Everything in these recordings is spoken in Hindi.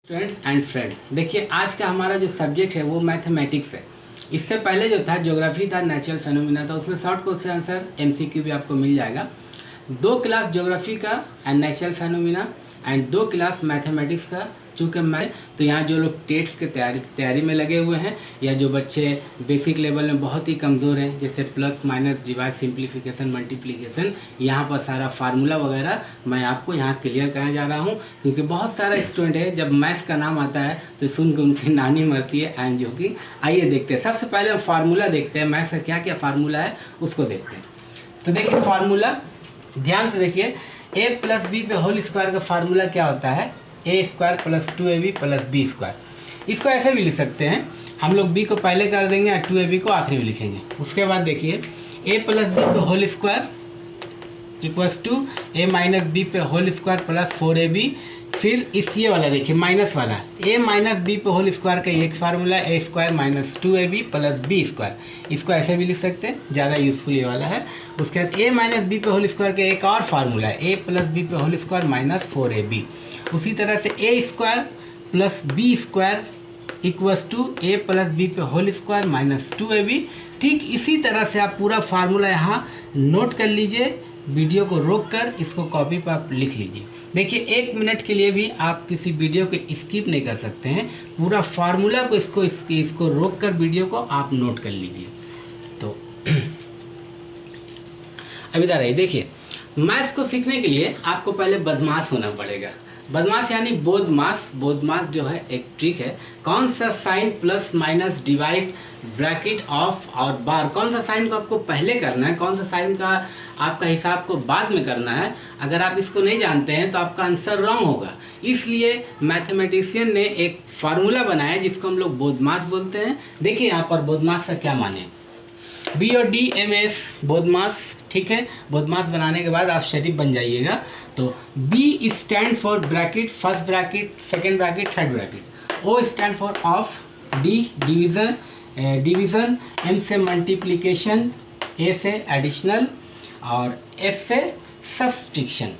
स्टूडेंट्स एंड फ्रेंड्स, देखिए आज का हमारा जो सब्जेक्ट है वो मैथमेटिक्स है। इससे पहले जो था ज्योग्राफी था, नेचुरल फेनोमेना था, उसमें शॉर्ट क्वेश्चन आंसर एमसीक्यू भी आपको मिल जाएगा। 2 क्लास ज्योग्राफी का and natural phenomena and 2 class mathematics का। चूँकि मैं तो यहाँ जो लोग टेट्स के तैयारी में लगे हुए हैं या जो बच्चे बेसिक लेवल में बहुत ही कमज़ोर हैं, जैसे plus minus divide simplification multiplication, यहाँ पर सारा फार्मूला वगैरह मैं आपको यहाँ क्लियर करने जा रहा हूँ। क्योंकि बहुत सारा स्टूडेंट है जब मैथ्स का नाम आता है तो सुन के उनकी नानी मरती है। एंड जो कि आइए देखते हैं, सबसे पहले हम फार्मूला देखते हैं, मैथ्स का क्या क्या फार्मूला है उसको देखते हैं। तो देखिए फार्मूला ध्यान से देखिए, a प्लस बी पे होल स्क्वायर का फार्मूला क्या होता है, A square plus 2ab plus B square. इसको ऐसे भी लिख सकते हैं, हम लोग b को पहले कर देंगे और 2ab को आखिरी में लिखेंगे। उसके बाद देखिए a प्लस बी पे whole square equals to a minus b पे होल स्क्वायर प्लस 4ab। फिर इस ये वाला देखिए माइनस वाला, a माइनस बी पे होल स्क्वायर का एक formula a square minus 2ab plus B square. इसको ऐसे भी लिख सकते हैं, ज़्यादा यूजफुल ये वाला है। उसके बाद a माइनस बी पे होल स्क्वायर का एक और फार्मूला है a प्लस बी पे होल स्क्वायर माइनस 4ab। उसी तरह से a square plus B square equals to a plus B पे होल स्क्वायर माइनस 2ab। ठीक इसी तरह से आप पूरा फार्मूला यहाँ नोट कर लीजिए, वीडियो को रोक कर इसको कॉपी पर आप लिख लीजिए। देखिए 1 मिनट के लिए भी आप किसी वीडियो को स्किप नहीं कर सकते हैं, पूरा फार्मूला को इसको रोक कर वीडियो को आप नोट कर लीजिए। तो अभी इधर आइए, देखिए मैथ्स को सीखने के लिए आपको पहले बदमाश होना पड़ेगा। बदमाश यानी बोधमास। बोधमास जो है एक ट्रिक है, कौन सा sign plus minus divide bracket of और बार, कौन सा साइन को आपको पहले करना है, कौन सा साइन का आपका हिसाब को बाद में करना है। अगर आप इसको नहीं जानते हैं तो आपका आंसर रॉन्ग होगा। इसलिए मैथमेटिशियन ने एक फार्मूला बनाया जिसको हम लोग बोधमास बोलते हैं। देखिए यहाँ पर बोधमास का क्या माने, BODMAS बोधमास, ठीक है। बोधमास बनाने के बाद आप शरीफ बन जाइएगा। तो B stand for bracket, first bracket, second bracket, third bracket. O stand for of, D division, M से मल्टीप्लिकेशन, A से एडिशनल और S से सब्सट्रैक्शन।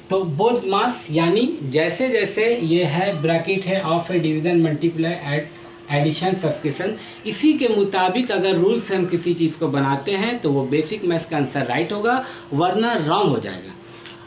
तो बोधमास यानी जैसे जैसे ये है ब्रैकेट है, ऑफ है, डिवीज़न, मल्टीप्लाई, एडिशन, सब्सट्रैक्शन, इसी के मुताबिक अगर रूल से हम किसी चीज़ को बनाते हैं तो वो बेसिक मैथ्स का आंसर राइट होगा, वरना रॉन्ग हो जाएगा।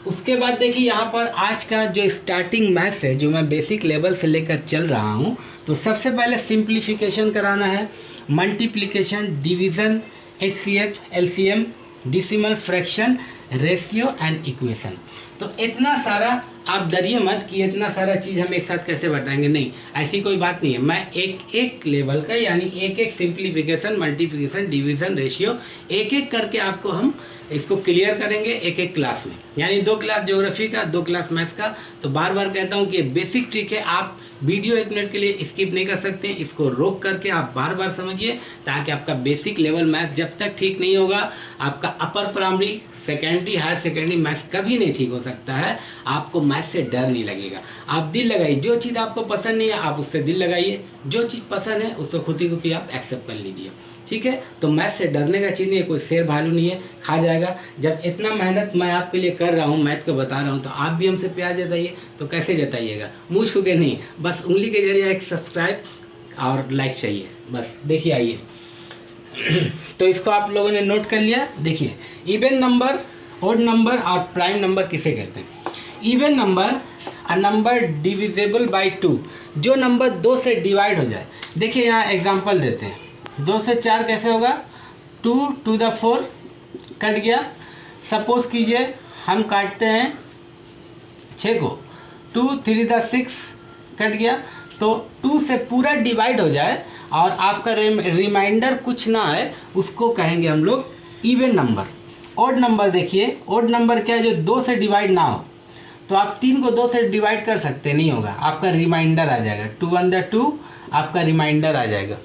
उसके बाद देखिए यहाँ पर आज का जो स्टार्टिंग मैथ्स है, जो मैं बेसिक लेवल से लेकर चल रहा हूँ, तो सबसे पहले सिंप्लीफिकेशन कराना है, multiplication, division, HCF, LCM, decimal, fraction, ratio and equation. तो इतना सारा आप डरिए मत कि इतना सारा चीज़ हम एक साथ कैसे बताएंगे, नहीं, ऐसी कोई बात नहीं है। मैं एक एक लेवल का यानी एक एक सिंप्लीफिकेशन, मल्टीप्लिकेशन, डिवीज़न, रेशियो एक एक करके आपको हम इसको क्लियर करेंगे एक एक क्लास में। यानी 2 क्लास ज्योग्राफी का, 2 क्लास मैथ्स का। तो बार बार कहता हूँ कि बेसिक ट्रिक है, आप वीडियो 1 मिनट के लिए स्किप नहीं कर सकते, इसको रोक करके आप बार बार समझिए, ताकि आपका बेसिक लेवल मैथ्स जब तक ठीक नहीं होगा, आपका upper primary, secondary, higher secondary maths कभी नहीं ठीक हो सकता है। आपको मैथ्स से डर नहीं लगेगा, आप दिल लगाइए। जो चीज़ आपको पसंद नहीं है आप उससे दिल लगाइए, जो चीज़ पसंद है उसको खुशी खुशी आप एक्सेप्ट कर लीजिए, ठीक है। तो मैथ्स से डरने का चीज़ नहीं है, कोई शेर भालू नहीं है, खा जाएगा। जब इतना मेहनत मैं आपके लिए कर रहा हूँ, मैथ को बता रहा हूँ, तो आप भी हमसे प्यार जताइए। तो कैसे जताइएगा, मुँह छू के नहीं, बस उंगली के जरिए एक सब्सक्राइब और लाइक चाहिए, बस। देखिए आइए तो इसको आप लोगों ने नोट कर लिया। देखिए इवन नंबर, ओड नंबर और प्राइम नंबर किसे कहते हैं। Even number, a number divisible by 2, जो नंबर 2 से डिवाइड हो जाए। देखिए यहाँ एग्जांपल देते हैं, 2 से 4 कैसे होगा, 2 to the 4 कट गया। सपोज कीजिए हम काटते हैं 6 को, 2 3 the 6 कट गया। तो 2 से पूरा डिवाइड हो जाए और आपका रिमाइंडर कुछ ना आए, उसको कहेंगे हम लोग इवन नंबर। ओड नंबर देखिए, ओड नंबर क्या है, जो 2 से डिवाइड ना हो। तो आप 3 को 2 से डिवाइड कर सकते नहीं होगा, आपका रिमाइंडर आ जाएगा, 2 1 the 2 आपका रिमाइंडर आ जाएगा।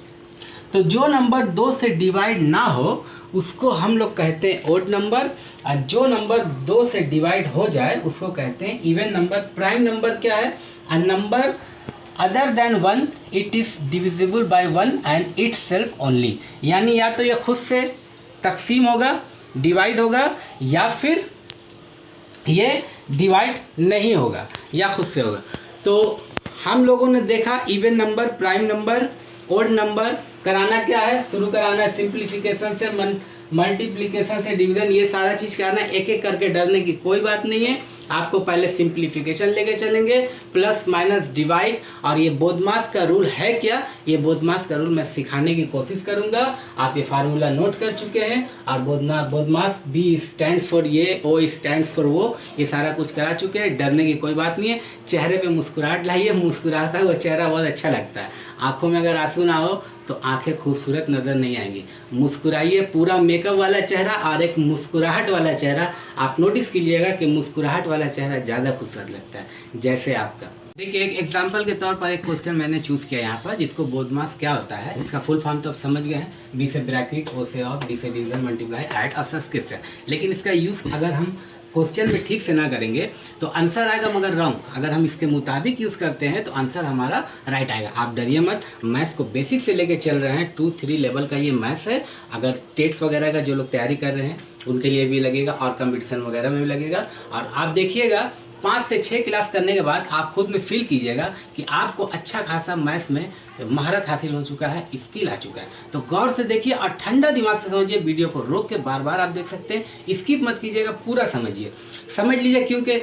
तो जो नंबर 2 से डिवाइड ना हो उसको हम लोग कहते हैं ओड नंबर, और जो नंबर 2 से डिवाइड हो जाए उसको कहते हैं इवन नंबर। प्राइम नंबर क्या है, a number other than 1 it is divisible by 1 and it's self only. यानी या तो ये खुद से तकसीम होगा, डिवाइड होगा, या फिर ये डिवाइड नहीं होगा या खुद से होगा। तो हम लोगों ने देखा even number, prime number, odd number कराना क्या है, शुरू कराना है सिंप्लीफिकेशन से, मल्टीप्लीकेशन से डिवीजन, ये सारा चीज़ करना है। एक एक करके डरने की कोई बात नहीं है। आपको पहले सिंप्लीफिकेशन लेके चलेंगे, प्लस माइनस डिवाइड, और ये बोधमास का रूल है क्या, ये बोधमास का रूल मैं सिखाने की कोशिश करूंगा। आप ये फार्मूला नोट कर चुके हैं, और बोधमास बी स्टैंड्स फॉर ये, ओ स्टैंड्स फॉर वो, ये सारा कुछ करा चुके हैं। डरने की कोई बात नहीं है। चेहरे पे मुस्कुराहट लाइए, मुस्कुराता है वो चेहरा बहुत अच्छा लगता है। आंखों में अगर आंसू ना हो तो आंखें खूबसूरत नज़र नहीं आएंगी। मुस्कुराइए, पूरा मेकअप वाला चेहरा और एक मुस्कुराहट वाला चेहरा। आप नोटिस कीजिएगा कि मुस्कुराहट वाला चेहरा ज़्यादा खूबसूरत लगता है, जैसे आपका। देखिए, एक एग्जांपल के तौर पर एक क्वेश्चन मैंने चूज़ किया यहाँ पर, जिसको बोधमास क्या होता है इसका फुल फॉर्म तो आप समझ गए हैं। बी से ब्रैकेट, ओ से ऑफ, डी से डिवीजन, मल्टीप्लाई, ऐड और सब्सक्रिप्शन। लेकिन इसका यूज़ अगर हम क्वेश्चन में ठीक से ना करेंगे तो आंसर आएगा मगर रॉन्ग। अगर हम इसके मुताबिक यूज़ करते हैं तो आंसर हमारा राइट आएगा। आप डरिए मत, मैथ्स को बेसिक से लेके चल रहे हैं, 2-3 लेवल का ये मैथ्स है। अगर टेट्स वगैरह का जो लोग तैयारी कर रहे हैं उनके लिए भी लगेगा, और कंपटीशन वगैरह में भी लगेगा। और आप देखिएगा 5 से 6 क्लास करने के बाद आप खुद में फील कीजिएगा कि आपको अच्छा खासा मैथ्स में महारत हासिल हो चुका है, स्किल आ चुका है। तो गौर से देखिए और ठंडा दिमाग से समझिए। वीडियो को रोक के बार बार आप देख सकते हैं, स्किप मत कीजिएगा, पूरा समझिए, समझ लीजिए। क्योंकि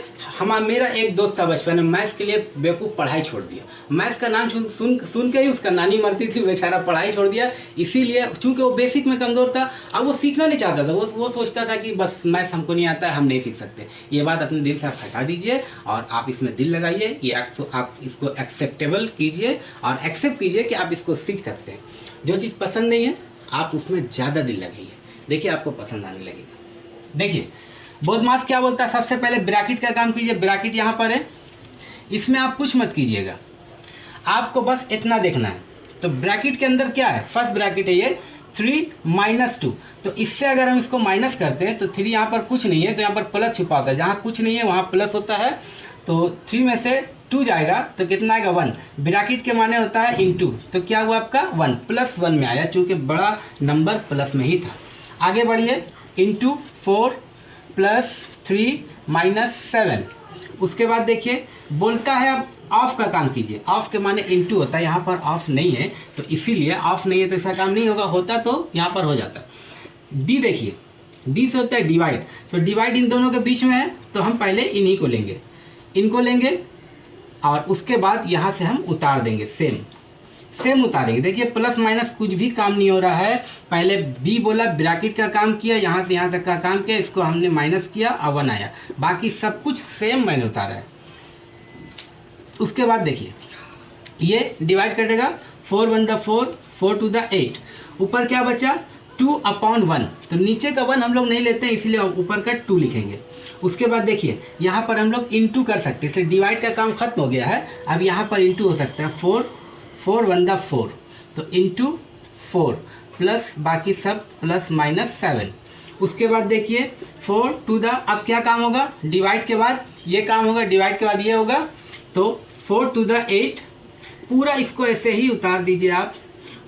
मेरा एक दोस्त था बचपन में, मैथ्स के लिए बेवकूफ़ पढ़ाई छोड़ दिया। मैथ्स का नाम सुन के ही उसका नानी मरती थी, बेचारा पढ़ाई छोड़ दिया। इसीलिए चूँकि वो बेसिक में कमज़ोर था, अब वो सीखना नहीं चाहता था। वो सोचता था कि बस मैथ्स हमको नहीं आता है, हम नहीं सीख सकते। ये बात अपने दिल से आप हटा दीजिए और आप इसमें दिल लगाइए। ये आप इसको एक्सेप्टेबल कीजिए और एक्सेप्ट कीजिए कि आप इसको सीख सकते हैं। जो चीज़ पसंद नहीं है आप उसमें ज़्यादा दिल लगाइए, देखिए आपको पसंद आने लगेगा। देखिए बोधमास क्या बोलता है, सबसे पहले ब्रैकेट का काम कीजिए। ब्रैकेट यहाँ पर है, इसमें आप कुछ मत कीजिएगा, आपको बस इतना देखना है। तो ब्रैकेट के अंदर क्या है, फर्स्ट ब्रैकेट है ये 3 - 2। तो इससे अगर हम इसको माइनस करते हैं तो 3 यहाँ पर कुछ नहीं है, तो यहाँ पर प्लस छुपा होता है। जहाँ कुछ नहीं है वहाँ प्लस होता है। तो 3 में से 2 जाएगा तो कितना आएगा, 1। ब्रैकेट के माने होता है इनटू, तो क्या हुआ आपका 1 + 1 में आया, चूँकि बड़ा नंबर प्लस में ही था। आगे बढ़िए, इंटू 4 + 3 - 7। उसके बाद देखिए बोलता है अब ऑफ का काम कीजिए। ऑफ के माने इनटू होता है, यहाँ पर ऑफ नहीं है तो इसीलिए ऑफ नहीं है तो ऐसा काम नहीं होगा, होता तो यहाँ पर हो जाता। डी देखिए, डी से होता है डिवाइड। तो डिवाइड इन दोनों के बीच में है तो हम पहले इन्हीं को लेंगे, इनको लेंगे और उसके बाद यहाँ से हम उतार देंगे, सेम उतारेंगे। देखिए प्लस माइनस कुछ भी काम नहीं हो रहा है। पहले बी बोला, ब्रैकेट का काम किया, यहाँ से यहाँ तक का काम किया, इसको हमने माइनस किया और 1 आया, बाकी सब कुछ सेम मैंने उतारा है। उसके बाद देखिए ये डिवाइड करेगा, 4 × 1 = 4, 4 × 2 = 8। ऊपर क्या बचा, 2/1। तो नीचे का 1 हम लोग नहीं लेते हैं, इसीलिए ऊपर का 2 लिखेंगे। उसके बाद देखिए यहाँ पर हम लोग इंटू कर सकते हैं, इसलिए डिवाइड का काम खत्म हो गया है। अब यहाँ पर इंटू हो सकता है, 4 × 1 = 4, तो इंटू 4 प्लस बाकी सब प्लस माइनस 7। उसके बाद देखिए 4 × 2 अब क्या काम होगा, डिवाइड के बाद ये काम होगा, डिवाइड के बाद ये होगा, तो 4 × 8। पूरा इसको ऐसे ही उतार दीजिए आप।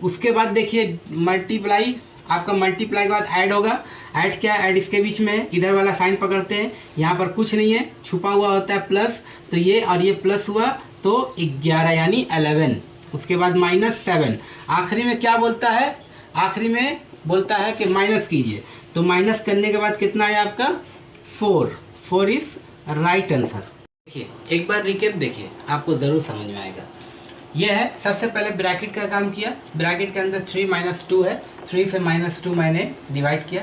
उसके बाद देखिए मल्टीप्लाई, आपका मल्टीप्लाई के बाद ऐड होगा। ऐड क्या, ऐड इसके बीच में है, इधर वाला साइन पकड़ते हैं, यहाँ पर कुछ नहीं है, छुपा हुआ होता है प्लस, तो ये और ये प्लस हुआ तो 11 यानी 11। उसके बाद -7। आखिरी में क्या बोलता है, आखिरी में बोलता है कि माइनस कीजिए, तो माइनस करने के बाद कितना है आपका 4 इज राइट आंसर। देखिए एक बार रिकेप देखिए, आपको ज़रूर समझ में आएगा। यह है, सबसे पहले ब्रैकेट का काम किया, ब्रैकेट के अंदर 3 - 2 है, 3 से -2 मैंने डिवाइड किया,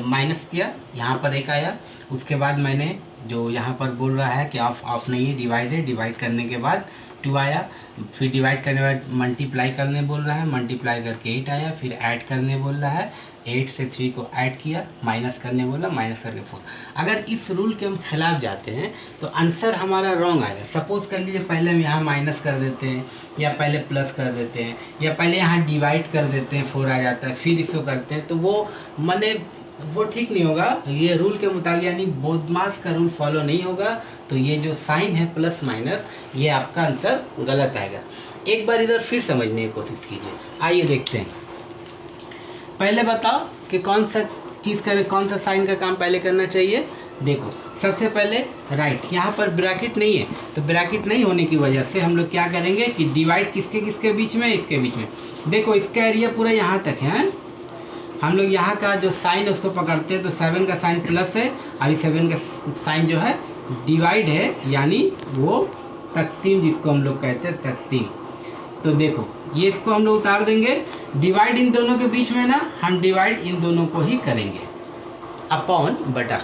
माइनस किया, यहाँ पर 1 आया। उसके बाद मैंने जो यहाँ पर बोल रहा है कि ऑफ नहीं है, डिवाइड है, डिवाइड करने के बाद 2 आया, फिर डिवाइड करने के बाद मल्टीप्लाई करने बोल रहा है, मल्टीप्लाई करके 8 आया, फिर ऐड करने बोल रहा है, 8 से 3 को ऐड किया, माइनस करने बोला, माइनस करके 4। अगर इस रूल के हम खिलाफ जाते हैं तो आंसर हमारा रॉन्ग आएगा। सपोज कर लीजिए पहले हम यहाँ माइनस कर देते हैं, या पहले प्लस कर देते हैं, या पहले यहाँ डिवाइड कर देते हैं, 4 आ जाता है, फिर इसको करते हैं, तो वो ठीक नहीं होगा। ये रूल के मुताबिक यानी बोधमास का रूल फॉलो नहीं होगा, तो ये जो साइन है प्लस माइनस, ये आपका आंसर गलत आएगा। एक बार इधर फिर समझने की कोशिश कीजिए। आइए देखते हैं, पहले बताओ कि कौन सा चीज़ करें, कौन सा साइन का काम पहले करना चाहिए। देखो सबसे पहले राइट, यहाँ पर ब्रैकेट नहीं है, तो ब्रैकेट नहीं होने की वजह से हम लोग क्या करेंगे कि डिवाइड किसके किसके बीच में, इसके बीच में। देखो इसका एरिया पूरा यहाँ तक है, हम लोग यहाँ का जो साइन है उसको पकड़ते हैं, तो 7 का साइन प्लस है और 7 का साइन जो है डिवाइड है, यानी वो तकसीम जिसको हम लोग कहते हैं तकसीम। तो देखो ये इसको हम लोग उतार देंगे, डिवाइड इन दोनों के बीच में ना, हम डिवाइड इन दोनों को ही करेंगे अपॉन बटा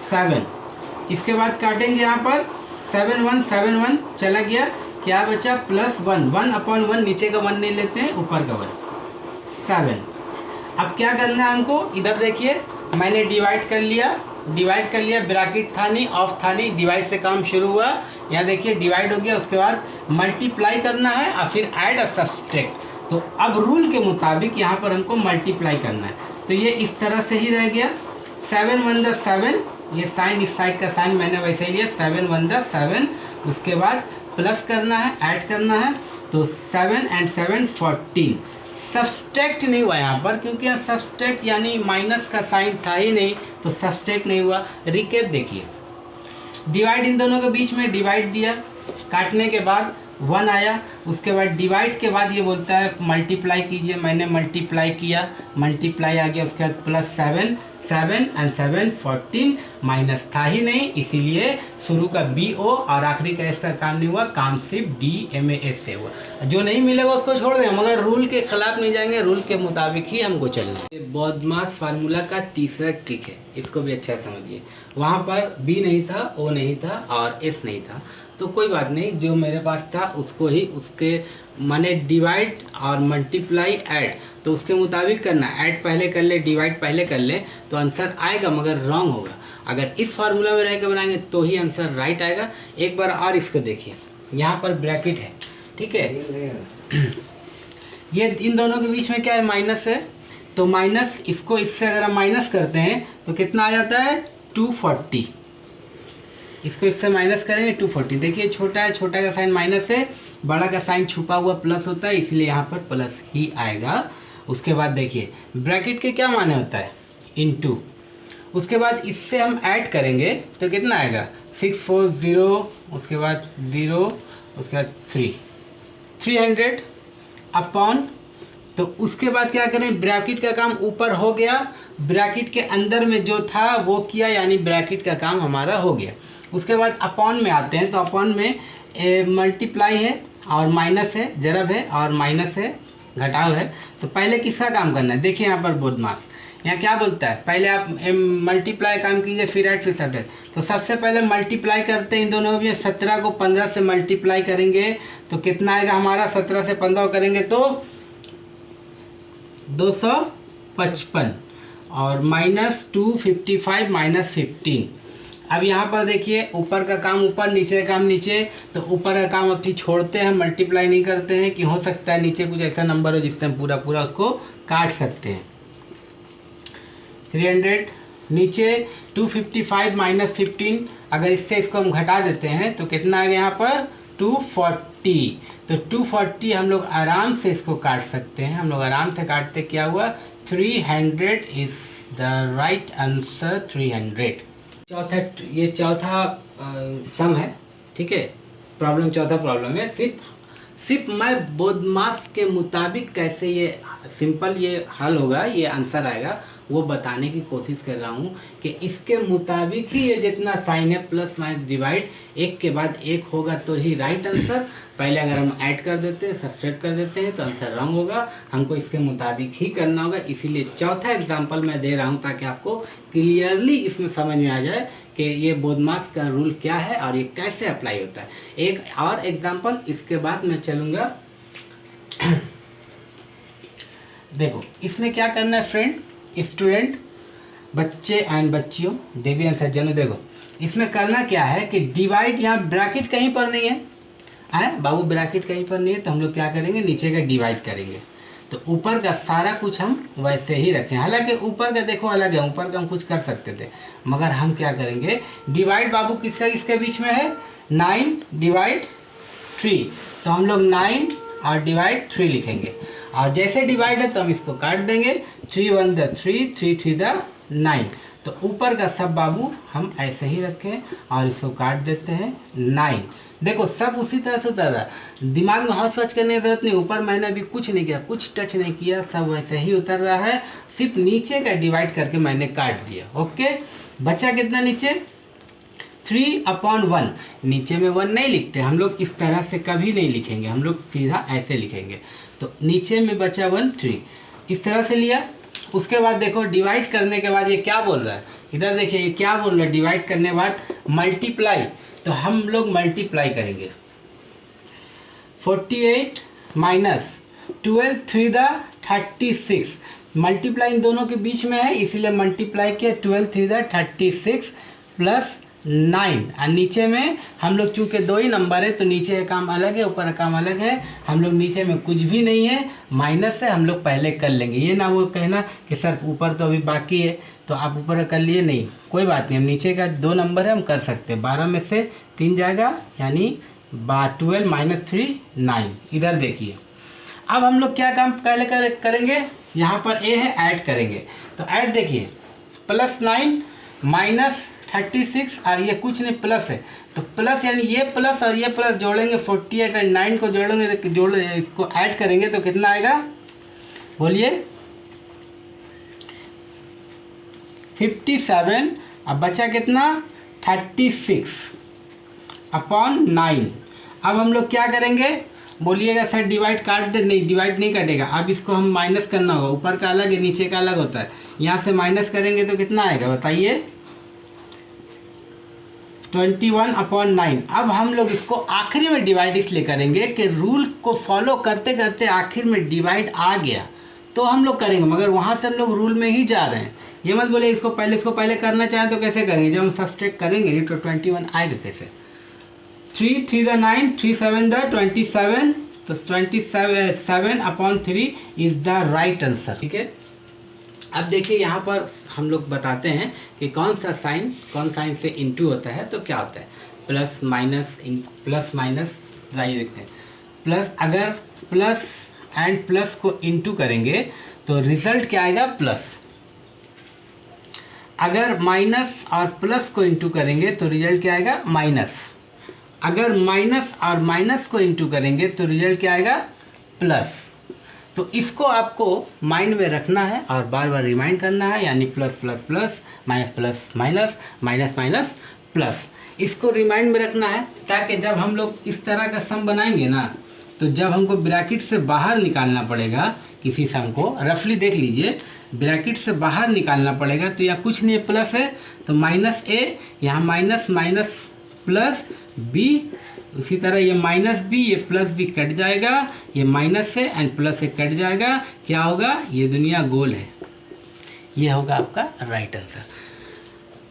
7। इसके बाद काटेंगे यहाँ पर 7 1 चला गया, क्या बचा +1, 1 अपॉन 1, नीचे का 1 नहीं लेते हैं, ऊपर का 1 7। अब क्या करना है हमको, इधर देखिए मैंने डिवाइड कर लिया, ब्रैकेट था नहीं, ऑफ था नहीं, डिवाइड से काम शुरू हुआ, यहाँ देखिए डिवाइड हो गया, उसके बाद मल्टीप्लाई करना है और फिर ऐड और सब्सट्रैक्ट। तो अब रूल के मुताबिक यहाँ पर हमको मल्टीप्लाई करना है, तो ये इस तरह से ही रह गया, 7 1 7, ये साइन इस साइड का साइन मैंने वैसे ही लिया, 7 1 7, उसके बाद प्लस करना है, ऐड करना है, तो 7 and 7 14। सब्सट्रैक्ट नहीं हुआ यहाँ पर, क्योंकि यहाँ सब्सट्रैक्ट यानी माइनस का साइन था ही नहीं, तो सब्सट्रैक्ट नहीं हुआ। रिकेप देखिए, डिवाइड इन दोनों के बीच में डिवाइड दिया, काटने के बाद 1 आया, उसके बाद डिवाइड के बाद ये बोलता है मल्टीप्लाई कीजिए, मैंने मल्टीप्लाई किया, मल्टीप्लाई आ गया, उसके बाद +7 7 and 7 14, माइनस था ही नहीं, इसीलिए शुरू का BO और आखिरी का इसका काम नहीं हुआ, काम सिर्फ DMAS से हुआ। जो नहीं मिलेगा उसको छोड़ दें, मगर रूल के खिलाफ नहीं जाएंगे, रूल के मुताबिक ही हमको चलना है। बॉडमास फार्मूला का तीसरा ट्रिक है, इसको भी अच्छा समझिए। वहाँ पर B नहीं था, O नहीं था और S नहीं था, तो कोई बात नहीं, जो मेरे पास था उसको ही उसके माने डिवाइड और मल्टीप्लाई ऐड, तो उसके मुताबिक करना, ऐड पहले कर ले डिवाइड पहले कर ले तो आंसर आएगा, मगर रॉन्ग होगा। अगर इस फार्मूला में रह के बनाएंगे तो ही आंसर राइट आएगा। एक बार और इसको देखिए, यहाँ पर ब्रैकेट है, ठीक है, ये इन दोनों के बीच में क्या है, माइनस है, तो माइनस, इसको इससे अगर हम माइनस करते हैं तो कितना आ जाता है 240, इसको इससे माइनस करेंगे 240। देखिए छोटा है, छोटा का साइन माइनस है, बड़ा का साइन छुपा हुआ प्लस होता है, इसलिए यहाँ पर प्लस ही आएगा। उसके बाद देखिए ब्रैकेट के क्या माने होता है, इनटू, उसके बाद इससे हम ऐड करेंगे तो कितना आएगा 640, उसके बाद 0, उसके बाद 300 अपॉन, तो उसके बाद क्या करें, ब्रैकेट का काम ऊपर हो गया, ब्रैकेट के अंदर में जो था वो किया, यानी ब्रैकेट का काम हमारा हो गया। उसके बाद अपॉन में आते हैं, तो अपॉन में मल्टीप्लाई है और माइनस है, जरब है और माइनस है, घटाव है, तो पहले किसका काम करना है, देखिए यहाँ पर बॉडमास, यहाँ क्या बोलता है, पहले आप मल्टीप्लाई काम कीजिए, फिर ऐड फिर सब्ट्रैक्ट। तो सबसे पहले मल्टीप्लाई करते हैं इन दोनों में, 17 को 15 से मल्टीप्लाई करेंगे तो कितना आएगा हमारा, 17 से 15 करेंगे तो 255 और -255 -15। अब यहाँ पर देखिए ऊपर का काम ऊपर, नीचे का काम नीचे, तो ऊपर का काम अभी छोड़ते हैं, मल्टीप्लाई नहीं करते हैं, कि हो सकता है नीचे कुछ ऐसा नंबर हो जिससे हम पूरा पूरा उसको काट सकते हैं। 300 नीचे 255 -15, अगर इससे इसको हम घटा देते हैं तो कितना आएगा यहाँ पर 240। तो 240 हम लोग आराम से इसको काट सकते हैं, हम लोग आराम से काटते, क्या हुआ 300 इज द राइट आंसर, 300। ये चौथा सम है, ठीक है, प्रॉब्लम, चौथा प्रॉब्लम है। सिर्फ मैं बॉडमास के मुताबिक कैसे ये सिंपल ये हल होगा, ये आंसर आएगा, वो बताने की कोशिश कर रहा हूँ कि इसके मुताबिक ही ये जितना साइन है प्लस माइनस डिवाइड एक के बाद एक होगा तो ही राइट आंसर। पहले अगर हम ऐड कर देते हैं, सब्ट्रैक्ट कर देते हैं तो आंसर रॉन्ग होगा, हमको इसके मुताबिक ही करना होगा। इसीलिए चौथा एग्जाम्पल मैं दे रहा हूँ ताकि आपको क्लियरली इसमें समझ में आ जाए कि ये बॉडमास का रूल क्या है और ये कैसे अप्लाई होता है। एक और एग्जाम्पल, इसके बाद मैं चलूँगा। देखो इसमें क्या करना है फ्रेंड, स्टूडेंट, बच्चे एंड बच्चियों, देवी एंड सज्जनों, देखो इसमें करना क्या है कि डिवाइड, यहाँ ब्रैकेट कहीं पर नहीं है बाबू, ब्रैकेट कहीं पर नहीं है, तो हम लोग क्या करेंगे, नीचे का डिवाइड करेंगे, तो ऊपर का सारा कुछ हम वैसे ही रखें। हालांकि ऊपर का देखो अलग है, ऊपर का हम कुछ कर सकते थे, मगर हम क्या करेंगे, डिवाइड बाबू किसका किसके बीच में है, 9 डिवाइड 3, तो हम लोग 9 और डिवाइड 3 लिखेंगे, और जैसे डिवाइड है तो हम इसको काट देंगे, 3 1 3 3 3 9, तो ऊपर का सब बाबू हम ऐसे ही रखें और इसको काट देते हैं 9। देखो सब उसी तरह से उतर रहा है, दिमाग में हौच पौच करने की जरूरत नहीं। ऊपर मैंने अभी कुछ नहीं किया, कुछ टच नहीं किया, सब वैसे ही उतर रहा है। सिर्फ नीचे का डिवाइड करके मैंने काट दिया। ओके, बचा कितना नीचे 3/1। नीचे में 1 नहीं लिखते हम लोग, इस तरह से कभी नहीं लिखेंगे, हम लोग सीधा ऐसे लिखेंगे। तो नीचे में बचा 1 3, इस तरह से लिया। उसके बाद देखो डिवाइड करने के बाद ये क्या बोल रहा है, इधर देखिए ये क्या बोल रहा है, डिवाइड करने के बाद मल्टीप्लाई। तो हम लोग मल्टीप्लाई करेंगे 48 माइनस 12 3 दा 36। मल्टीप्लाई इन दोनों के बीच में है, इसीलिए मल्टीप्लाई किया 12 3 दा 36 प्लस 9। और नीचे में हम लोग चूँकि 2 ही नंबर है तो नीचे का काम अलग है, ऊपर का काम अलग है। हम लोग नीचे में कुछ भी नहीं है, माइनस है, हम लोग पहले कर लेंगे। ये ना वो कहना कि सर ऊपर तो अभी बाकी है तो आप ऊपर कर लिए, नहीं कोई बात नहीं। हम नीचे का 2 नंबर है, हम कर सकते हैं। 12 में से 3 जाएगा, यानी 12 माइनस 3 9। इधर देखिए अब हम लोग क्या काम पहले करेंगे, यहाँ पर ए है, ऐड करेंगे। तो ऐड देखिए प्लस 9 माइनस 36 और ये कुछ नहीं प्लस है, तो प्लस यानी ये प्लस और ये प्लस जोड़ेंगे 48 और 9 को जोड़ेंगे तो इसको ऐड करेंगे तो कितना आएगा बोलिए 57। अब बचा कितना 36/9। अब हम लोग क्या करेंगे बोलिएगा सर डिवाइड काट दे, नहीं डिवाइड नहीं कटेगा। अब इसको हम माइनस करना होगा, ऊपर का अलग है नीचे का अलग होता है। यहाँ से माइनस करेंगे तो कितना आएगा बताइए 21/9। अब हम लोग इसको आखिरी में डिवाइड इसलिए करेंगे कि रूल को फॉलो करते करते आखिर में डिवाइड आ गया तो हम लोग करेंगे, मगर वहाँ से हम लोग रूल में ही जा रहे हैं। ये मत बोले इसको पहले करना चाहें तो कैसे करेंगे, जब हम सब्सट्रैक्ट करेंगे तो 21 आएगा कैसे। 3 3 दा 9, 3 7 दा 27, तो 27/3 इज द राइट आंसर। ठीक है, अब देखिए यहाँ पर हम लोग बताते हैं कि कौन साइन से इनटू होता है तो क्या होता है, प्लस माइनस जाइए देखते हैं। प्लस अगर प्लस एंड प्लस को इनटू करेंगे तो रिजल्ट क्या आएगा प्लस। अगर माइनस और प्लस को इनटू करेंगे तो रिजल्ट क्या आएगा माइनस। अगर माइनस और माइनस को इनटू करेंगे तो रिजल्ट क्या आएगा प्लस। तो इसको आपको माइंड में रखना है और बार बार रिमाइंड करना है, यानी plus plus plus minus plus minus minus minus plus, इसको रिमाइंड में रखना है ताकि जब हम लोग इस तरह का सम बनाएंगे ना तो जब हमको ब्रैकेट से बाहर निकालना पड़ेगा किसी सम को, रफली देख लीजिए ब्रैकेट से बाहर निकालना पड़ेगा तो यहाँ कुछ नहीं है प्लस है तो माइनस ए, यहाँ माइनस माइनस प्लस बी, उसी तरह ये माइनस बी ये प्लस बी कट जाएगा, ये माइनस से एंड प्लस से कट जाएगा, क्या होगा ये दुनिया गोल है। ये होगा आपका राइट आंसर।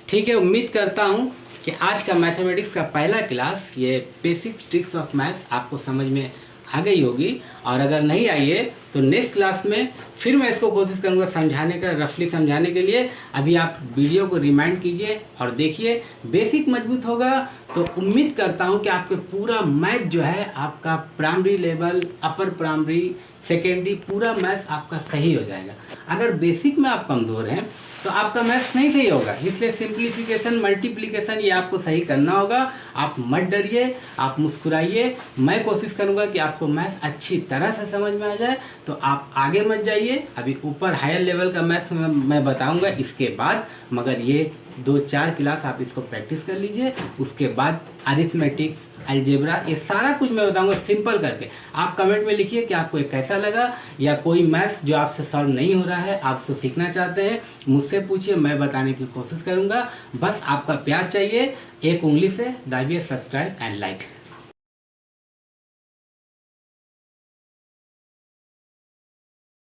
ठीक है, उम्मीद करता हूँ कि आज का मैथमेटिक्स का पहला क्लास ये बेसिक ट्रिक्स ऑफ मैथ्स आपको समझ में आ गई होगी, और अगर नहीं आई है तो नेक्स्ट क्लास में फिर मैं इसको कोशिश करूँगा समझाने का, रफली समझाने के लिए। अभी आप वीडियो को रिमाइंड कीजिए और देखिए, बेसिक मजबूत होगा तो उम्मीद करता हूँ कि आपके पूरा मैथ जो है आपका प्राइमरी लेवल, अपर प्राइमरी, सेकेंडरी पूरा मैथ्स आपका सही हो जाएगा। अगर बेसिक में आप कमज़ोर हैं तो आपका मैथ्स नहीं सही होगा, इसलिए सिंप्लीफिकेशन मल्टीप्लिकेशन ये आपको सही करना होगा। आप मत डरिए, आप मुस्कुराइए, मैं कोशिश करूँगा कि आपको मैथ्स अच्छी तरह से समझ में आ जाए, तो आप आगे मत जाइए। अभी ऊपर हायर लेवल का मैथ्स मैं बताऊँगा इसके बाद, मगर ये 2-4 क्लास आप इसको प्रैक्टिस कर लीजिए। उसके बाद अरिथमेटिक, अलजेब्रा, ये सारा कुछ मैं बताऊंगा सिंपल करके। आप कमेंट में लिखिए कि आपको ये कैसा लगा, या कोई मैथ्स जो आपसे सॉल्व नहीं हो रहा है आप उसको सीखना चाहते हैं मुझसे पूछिए, मैं बताने की कोशिश करूंगा। बस आपका प्यार चाहिए, एक उंगली से दाबिए सब्सक्राइब एंड लाइक।